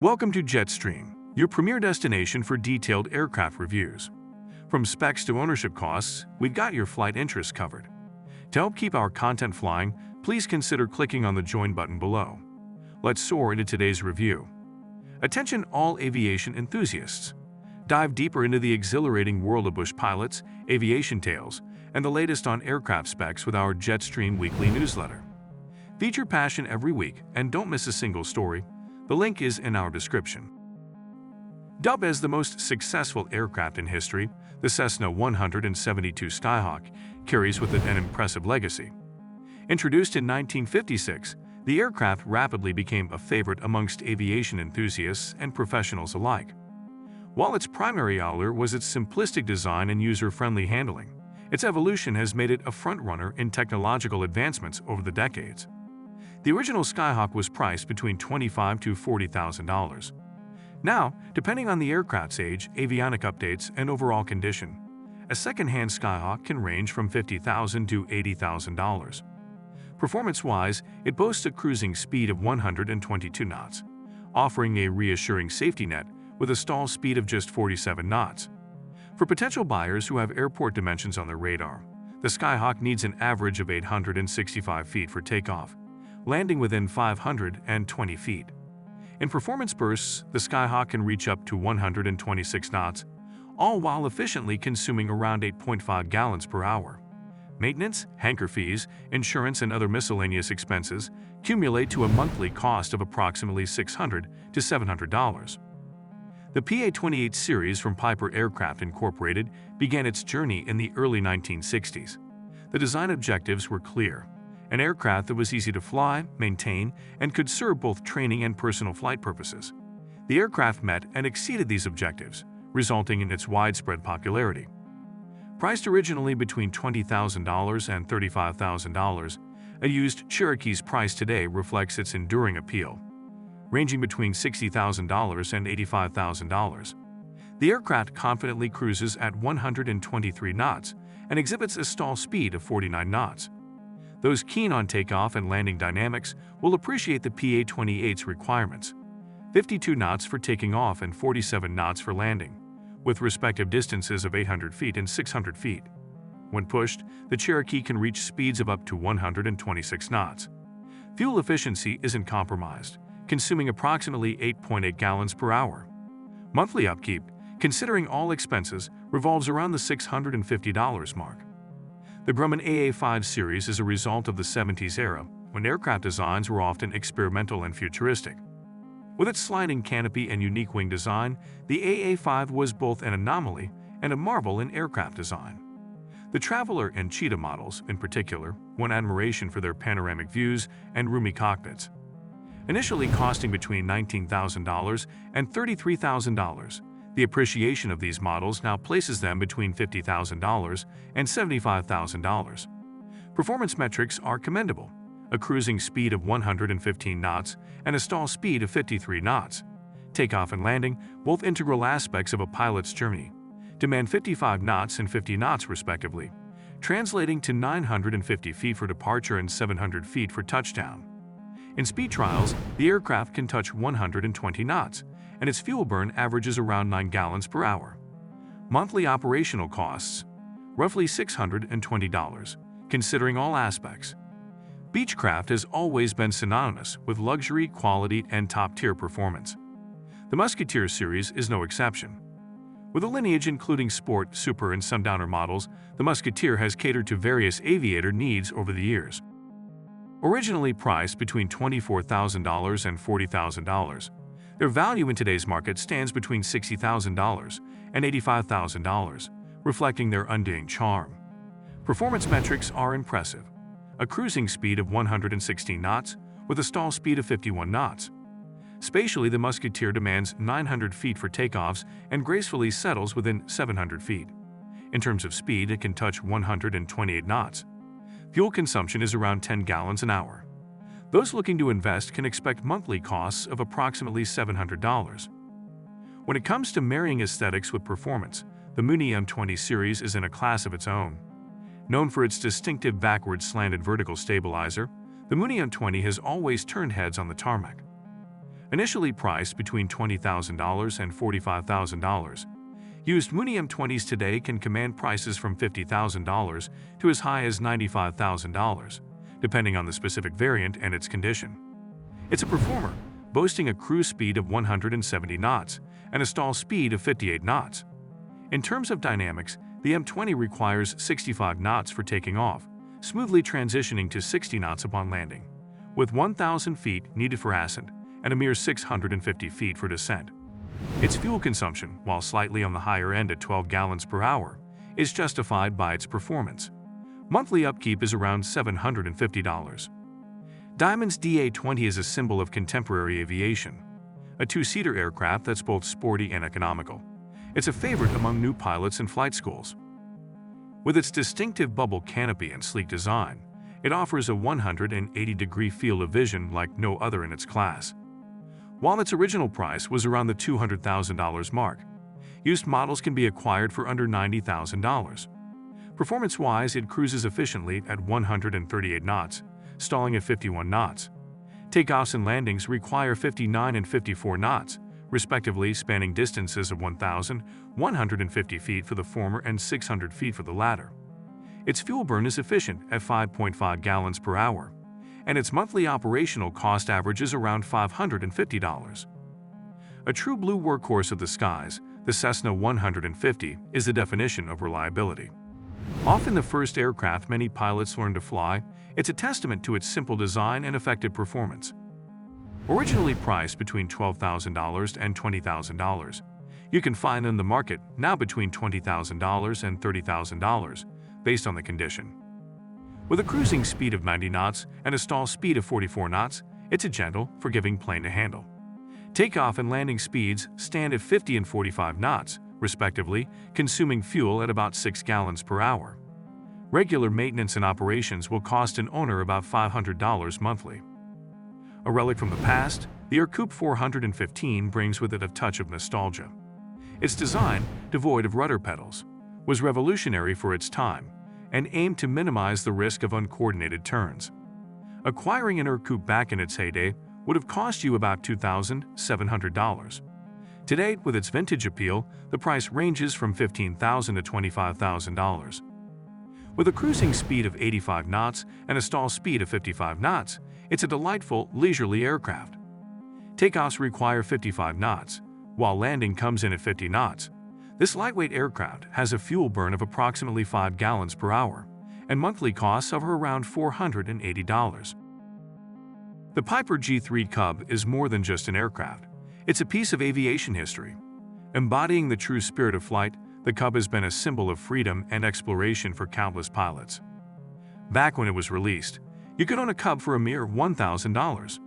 Welcome to Jetstream, your premier destination for detailed aircraft reviews. From specs to ownership costs, we've got your flight interests covered. To help keep our content flying, please consider clicking on the Join button below. Let's soar into today's review. Attention all aviation enthusiasts. Dive deeper into the exhilarating world of bush pilots, aviation tales, and the latest on aircraft specs with our Jetstream weekly newsletter. Feature passion every week and don't miss a single story. The link is in our description. Dubbed as the most successful aircraft in history, the Cessna 172 Skyhawk carries with it an impressive legacy. Introduced in 1956, the aircraft rapidly became a favorite amongst aviation enthusiasts and professionals alike. While its primary allure was its simplistic design and user-friendly handling, its evolution has made it a front-runner in technological advancements over the decades. The original Skyhawk was priced between $25,000 to $40,000. Now, depending on the aircraft's age, avionic updates, and overall condition, a second-hand Skyhawk can range from $50,000 to $80,000. Performance-wise, it boasts a cruising speed of 122 knots, offering a reassuring safety net with a stall speed of just 47 knots. For potential buyers who have airport dimensions on their radar, the Skyhawk needs an average of 865 feet for takeoff, landing within 520 feet. In performance bursts, the Skyhawk can reach up to 126 knots, all while efficiently consuming around 8.5 gallons per hour. Maintenance, hangar fees, insurance, and other miscellaneous expenses accumulate to a monthly cost of approximately $600 to $700. The PA-28 series from Piper Aircraft Incorporated began its journey in the early 1960s. The design objectives were clear: an aircraft that was easy to fly, maintain, and could serve both training and personal flight purposes. The aircraft met and exceeded these objectives, resulting in its widespread popularity. Priced originally between $20,000 and $35,000, a used Cherokee's price today reflects its enduring appeal, ranging between $60,000 and $85,000. The aircraft confidently cruises at 123 knots and exhibits a stall speed of 49 knots. Those keen on takeoff and landing dynamics will appreciate the PA-28's requirements: 52 knots for taking off and 47 knots for landing, with respective distances of 800 feet and 600 feet. When pushed, the Cherokee can reach speeds of up to 126 knots. Fuel efficiency isn't compromised, consuming approximately 8.8 gallons per hour. Monthly upkeep, considering all expenses, revolves around the $650 mark. The Grumman AA5 series is a result of the 70s era, when aircraft designs were often experimental and futuristic. With its sliding canopy and unique wing design, the AA5 was both an anomaly and a marvel in aircraft design. The Traveler and Cheetah models, in particular, won admiration for their panoramic views and roomy cockpits. Initially costing between $19,000 and $33,000, the appreciation of these models now places them between $50,000 and $75,000. Performance metrics are commendable: a cruising speed of 115 knots and a stall speed of 53 knots. Takeoff and landing, both integral aspects of a pilot's journey, demand 55 knots and 50 knots respectively, translating to 950 feet for departure and 700 feet for touchdown. In speed trials, the aircraft can touch 120 knots, and its fuel burn averages around 9 gallons per hour. Monthly operational costs: roughly $620, considering all aspects. Beechcraft has always been synonymous with luxury, quality, and top-tier performance. The Musketeer series is no exception. With a lineage including sport, super, and sundowner models, the Musketeer has catered to various aviator needs over the years. Originally priced between $24,000 and $40,000, their value in today's market stands between $60,000 and $85,000, reflecting their undying charm. Performance metrics are impressive: a cruising speed of 116 knots with a stall speed of 51 knots. Spatially, the Musketeer demands 900 feet for takeoffs and gracefully settles within 700 feet. In terms of speed, it can touch 128 knots. Fuel consumption is around 10 gallons an hour. Those looking to invest can expect monthly costs of approximately $700. When it comes to marrying aesthetics with performance, the Mone M20 series is in a class of its own. Known for its distinctive backward slanted vertical stabilizer, the Mone M20 has always turned heads on the tarmac. initially priced between $20,000 and $45,000. Used Mone M20s today can command prices from $50,000 to as high as $95,000, depending on the specific variant and its condition. It's a performer, boasting a cruise speed of 170 knots and a stall speed of 58 knots. In terms of dynamics, the M20 requires 65 knots for taking off, smoothly transitioning to 60 knots upon landing, with 1,000 feet needed for ascent and a mere 650 feet for descent. Its fuel consumption, while slightly on the higher end at 12 gallons per hour, is justified by its performance. Monthly upkeep is around $750. Diamond's DA-20 is a symbol of contemporary aviation, a two-seater aircraft that's both sporty and economical. It's a favorite among new pilots and flight schools. With its distinctive bubble canopy and sleek design, it offers a 180-degree field of vision like no other in its class. While its original price was around the $200,000 mark, used models can be acquired for under $90,000. Performance-wise, it cruises efficiently at 138 knots, stalling at 51 knots. Takeoffs and landings require 59 and 54 knots, respectively, spanning distances of 1,150 feet for the former and 600 feet for the latter. Its fuel burn is efficient at 5.5 gallons per hour, and its monthly operational cost averages around $550. A true blue workhorse of the skies, the Cessna 150 is the definition of reliability. Often the first aircraft many pilots learn to fly, it's a testament to its simple design and effective performance. Originally priced between $12,000 and $20,000, you can find in the market now between $20,000 and $30,000, based on the condition. With a cruising speed of 90 knots and a stall speed of 44 knots, it's a gentle, forgiving plane to handle. Takeoff and landing speeds stand at 50 and 45 knots, respectively, consuming fuel at about 6 gallons per hour. Regular maintenance and operations will cost an owner about $500 monthly. A relic from the past, the Coup 415 brings with it a touch of nostalgia. Its design, devoid of rudder pedals, was revolutionary for its time and aimed to minimize the risk of uncoordinated turns. Acquiring an Coup back in its heyday would have cost you about $2,700. Today, with its vintage appeal, the price ranges from $15,000 to $25,000. With a cruising speed of 85 knots and a stall speed of 55 knots, it's a delightful, leisurely aircraft. Takeoffs require 55 knots, while landing comes in at 50 knots. This lightweight aircraft has a fuel burn of approximately 5 gallons per hour and monthly costs of around $480. The Piper G3 Cub is more than just an aircraft. It's a piece of aviation history. Embodying the true spirit of flight, the Cub has been a symbol of freedom and exploration for countless pilots. Back when it was released, you could own a Cub for a mere $1,000.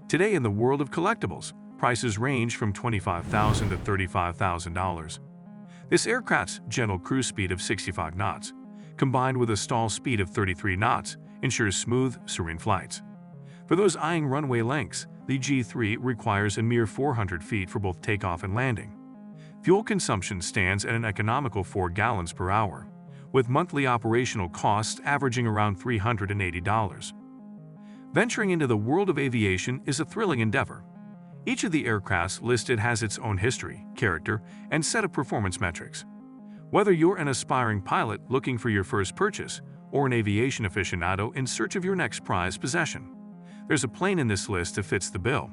Today, in the world of collectibles, prices range from $25,000 to $35,000. This aircraft's gentle cruise speed of 65 knots, combined with a stall speed of 33 knots, ensures smooth, serene flights. For those eyeing runway lengths, the G3 requires a mere 400 feet for both takeoff and landing. Fuel consumption stands at an economical 4 gallons per hour, with monthly operational costs averaging around $380. Venturing into the world of aviation is a thrilling endeavor. Each of the aircrafts listed has its own history, character, and set of performance metrics. Whether you're an aspiring pilot looking for your first purchase or an aviation aficionado in search of your next prized possession, there's a plane in this list that fits the bill.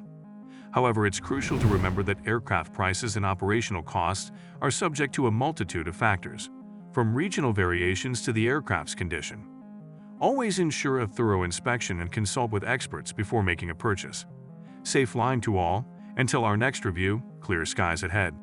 However, it's crucial to remember that aircraft prices and operational costs are subject to a multitude of factors, from regional variations to the aircraft's condition. Always ensure a thorough inspection and consult with experts before making a purchase. Safe flying to all. Until our next review, clear skies ahead.